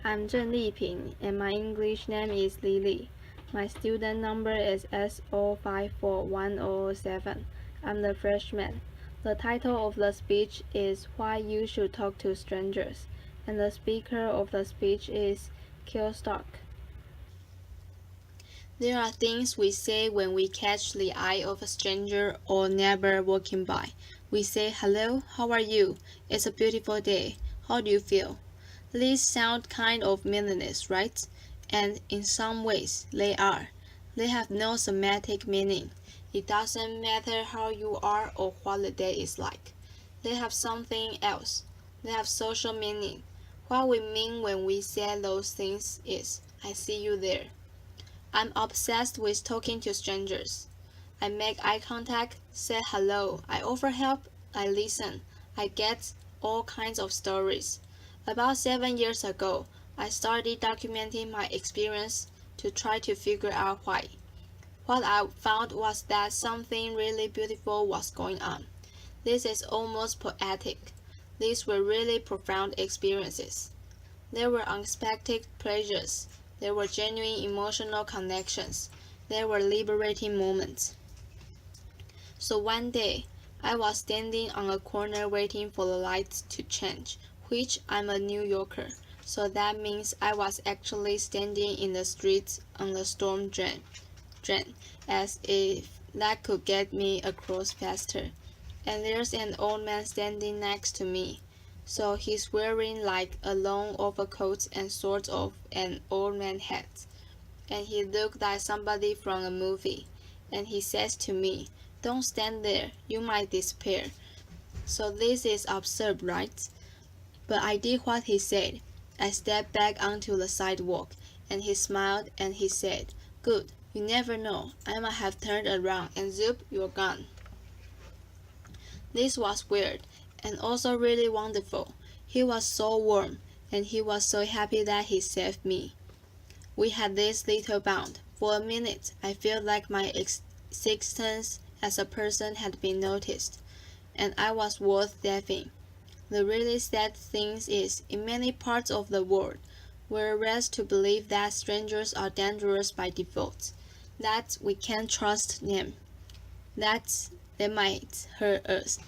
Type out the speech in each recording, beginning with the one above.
I'm Zheng Liping, and my English name is Lily. My student number is S054107. I'm the freshman. The title of the speech is Why You Should Talk to Strangers, and the speaker of the speech is Killstock. There are things we say when we catch the eye of a stranger or neighbor walking by. We say, "Hello, how are you? It's a beautiful day. How do you feel?" These sound kind of meaningless, right? And in some ways, they are. They have no semantic meaning. It doesn't matter how you are or what the day is like. They have something else. They have social meaning. What we mean when we say those things is, "I see you there." I'm obsessed with talking to strangers. I make eye contact, say hello, I offer help, I listen, I get all kinds of stories. About 7 years ago, I started documenting my experience to try to figure out why. What I found was that something really beautiful was going on. This is almost poetic. These were really profound experiences. There were unexpected pleasures. There were genuine emotional connections. There were liberating moments. So one day, I was standing on a corner waiting for the lights to change, which I'm a New Yorker, so that means I was actually standing in the streets on the storm drain, as if that could get me across faster. And there's an old man standing next to me. So he's wearing like a long overcoat and sort of an old man hat. And he looked like somebody from a movie. And he says to me, "Don't stand there, you might disappear." So this is absurd, right? But I did what he said. I stepped back onto the sidewalk, and he smiled and he said, "Good, you never know. I might have turned around and zoop, you're gone." This was weird, and also really wonderful. He was so warm, and he was so happy that he saved me. We had this little bond. For a minute, I felt like my existence as a person had been noticed, and I was worth saving. The really sad thing is, in many parts of the world, we're raised to believe that strangers are dangerous by default, that we can't trust them, that they might hurt us.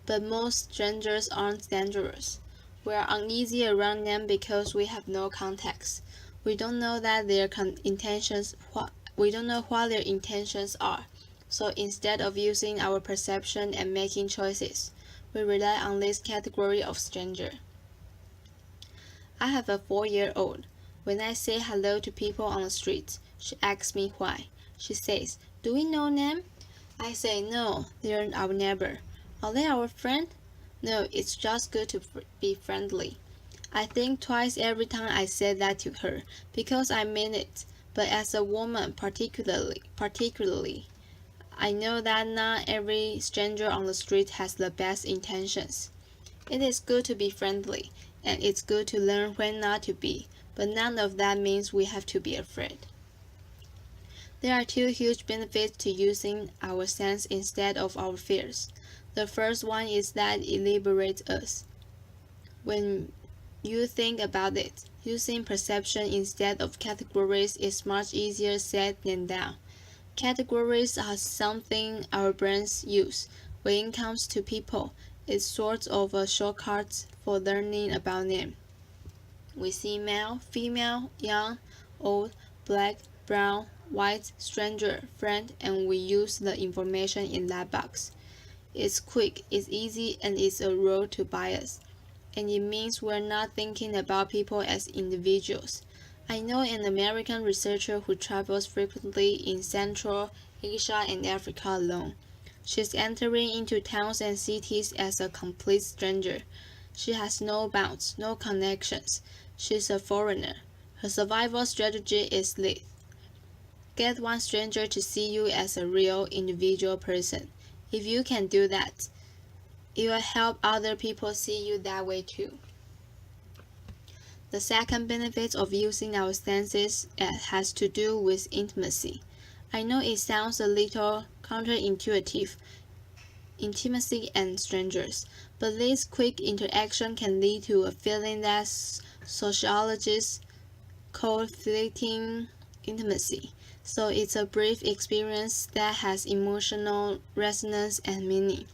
But most strangers aren't dangerous. We are uneasy around them because we have no context. We don't know that their intentions. We don't know what their intentions are. So instead of using our perception and making choices, we rely on this category of stranger. I have a 4-year-old. When I say hello to people on the street, she asks me why. She says, "Do we know them?" I say, "No, they're our neighbor." "Are they our friend?" "No, it's just good to be friendly." I think twice every time I say that to her, because I mean it. But as a woman particularly, I know that not every stranger on the street has the best intentions. It is good to be friendly, and it's good to learn when not to be, but none of that means we have to be afraid. There are two huge benefits to using our sense instead of our fears. The first one is that it liberates us. When you think about it, using perception instead of categories is much easier said than done. Categories are something our brains use. When it comes to people, it's sort of a shortcut for learning about them. We see male, female, young, old, black, brown, white, stranger, friend, and we use the information in that box. It's quick, it's easy, and it's a road to bias. And it means we're not thinking about people as individuals. I know an American researcher who travels frequently in Central Asia and Africa alone. She's entering into towns and cities as a complete stranger. She has no bounds, no connections. She's a foreigner. Her survival strategy is this: get one stranger to see you as a real individual person. If you can do that, it will help other people see you that way too. The second benefit of using our senses has to do with intimacy. I know it sounds a little counterintuitive, intimacy and strangers, But this quick interaction can lead to a feeling that sociologists call fleeting intimacy. So it's a brief experience that has emotional resonance and meaning.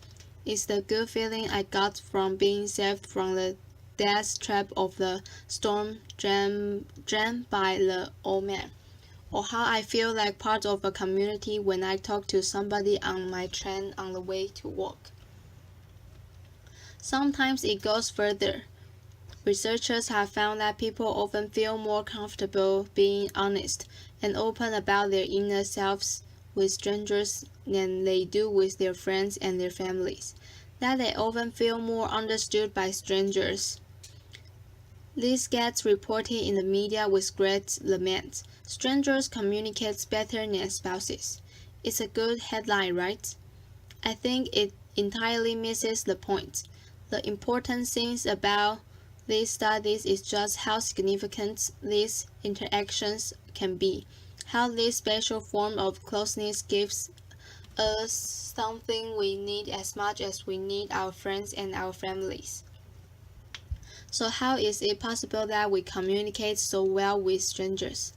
It's the good feeling I got from being saved from the death trap of the storm dreamed by the old man, or how I feel like part of a community when I talk to somebody on my train on the way to work. Sometimes it goes further. Researchers have found that people often feel more comfortable being honest and open about their inner selves with strangers than they do with their friends and their families, that they often feel more understood by strangers. This gets reported in the media with great lament. Strangers communicate better than spouses. It's a good headline, right? I think it entirely misses the point. The important thing about these studies is just how significant these interactions can be, how this special form of closeness gives us something we need as much as we need our friends and our families. So how is it possible that we communicate so well with strangers?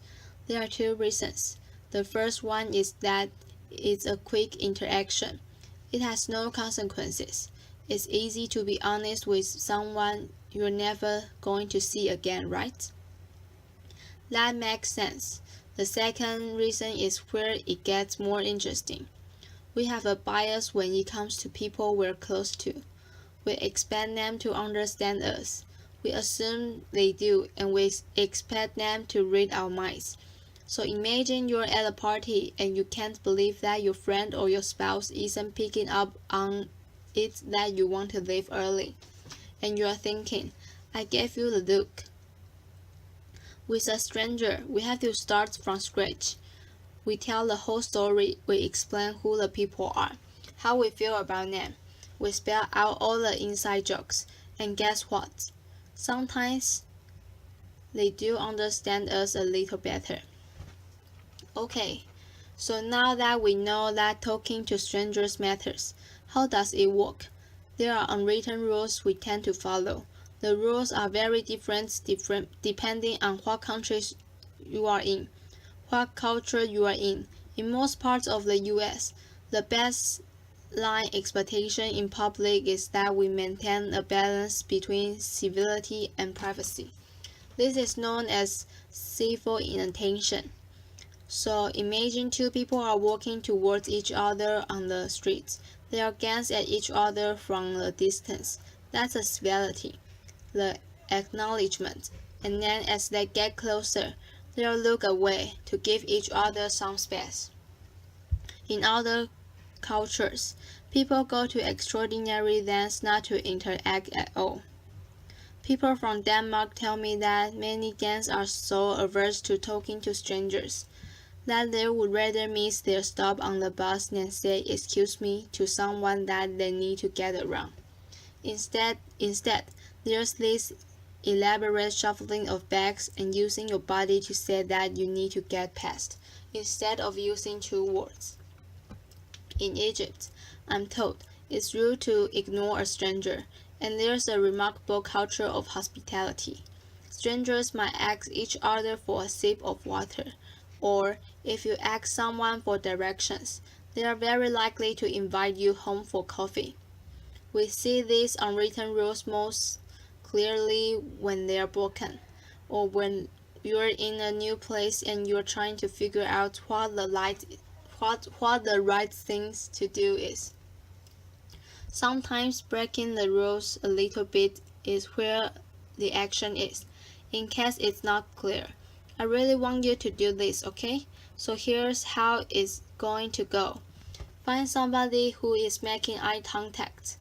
There are two reasons. The first one is that it's a quick interaction. It has no consequences. It's easy to be honest with someone you're never going to see again, right? That makes sense. The second reason is where it gets more interesting. We have a bias when it comes to people we're close to. We expect them to understand us. We assume they do, and we expect them to read our minds. So imagine you're at a party and you can't believe that your friend or your spouse isn't picking up on it that you want to leave early. And you're thinking, I gave you the look. With a stranger, we have to start from scratch. We tell the whole story, we explain who the people are, how we feel about them. We spell out all the inside jokes, and guess what? Sometimes they do understand us a little better. Okay, so now that we know that talking to strangers matters, how does it work? There are unwritten rules we tend to follow. The rules are very different depending on what countries you are in, what culture you are in. In most parts of the US, the baseline expectation in public is that we maintain a balance between civility and privacy. This is known as civil inattention. So imagine two people are walking towards each other on the street. They are glance at each other from a distance. That's a civility, the acknowledgement. And then as they get closer, they'll look away to give each other some space. In other cultures, people go to extraordinary lengths not to interact at all. People from Denmark tell me that many Danes are so averse to talking to strangers that they would rather miss their stop on the bus than say excuse me to someone that they need to get around. Instead, there's this elaborate shuffling of bags and using your body to say that you need to get past, instead of using two words. In Egypt, I'm told, it's rude to ignore a stranger, and there's a remarkable culture of hospitality. Strangers might ask each other for a sip of water, or if you ask someone for directions, they are very likely to invite you home for coffee. We see these unwritten rules most clearly when they are broken, or when you're in a new place and you're trying to figure out what the right thing to do is. Sometimes breaking the rules a little bit is where the action is, in case it's not clear. I really want you to do this, okay? So here's how it's going to go. Find somebody who is making eye contact.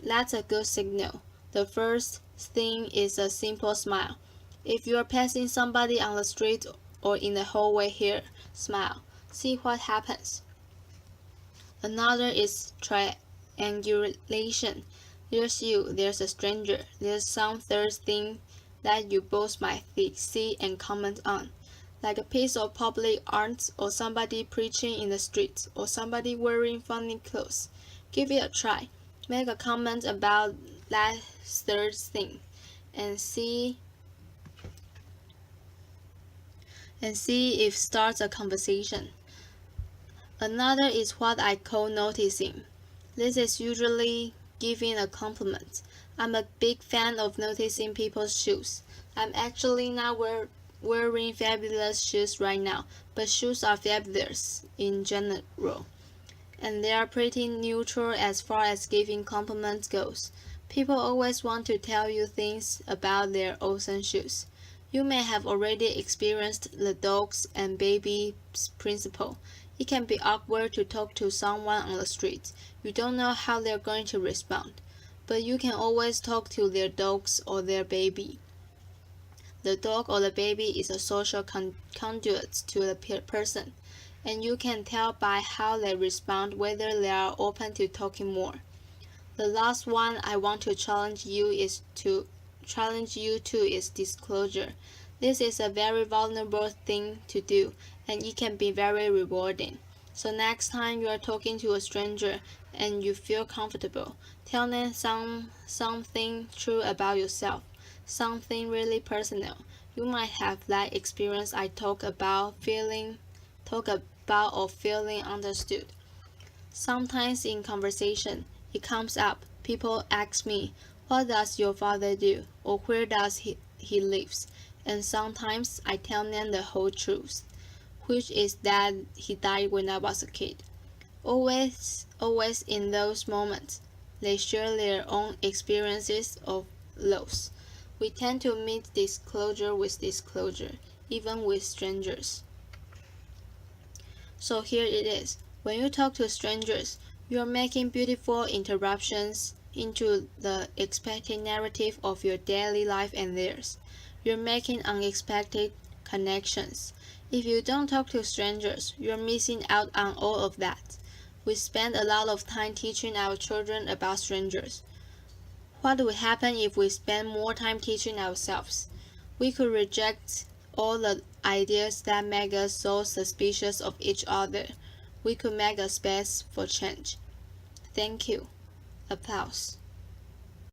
That's a good signal. The first thing is a simple smile. If you're passing somebody on the street or in the hallway here, smile. See what happens. Another is triangulation. There's you, there's a stranger, there's some third thing that you both might see and comment on, like a piece of public art or somebody preaching in the street or somebody wearing funny clothes. Give it a try. Make a comment about that third thing, and see if starts a conversation. Another is what I call noticing. This is usually giving a compliment. I'm a big fan of noticing people's shoes. I'm actually not wearing fabulous shoes right now, but shoes are fabulous in general, and they are pretty neutral as far as giving compliments goes. People always want to tell you things about their awesome shoes. You may have already experienced the dogs and babies principle. It can be awkward to talk to someone on the street. You don't know how they're going to respond, but you can always talk to their dogs or their baby. The dog or the baby is a social conduit to the person, and you can tell by how they respond whether they are open to talking more. The last one I want to challenge you to is disclosure. This is a very vulnerable thing to do, and it can be very rewarding. So next time you are talking to a stranger and you feel comfortable, tell them something true about yourself, something really personal. You might have that experience I talk about or feeling understood. Sometimes in conversation, it comes up. People ask me, "What does your father do?" or "Where does he lives?" And sometimes I tell them the whole truth, which is that he died when I was a kid. Always in those moments, they share their own experiences of loss. We tend to meet disclosure with disclosure, even with strangers. So here it is. When you talk to strangers, you are making beautiful interruptions into the expected narrative of your daily life and theirs. You're making unexpected connections. If you don't talk to strangers, you're missing out on all of that. We spend a lot of time teaching our children about strangers. What would happen if we spend more time teaching ourselves? We could reject all the ideas that make us so suspicious of each other. We could make a space for change. Thank you. Applause.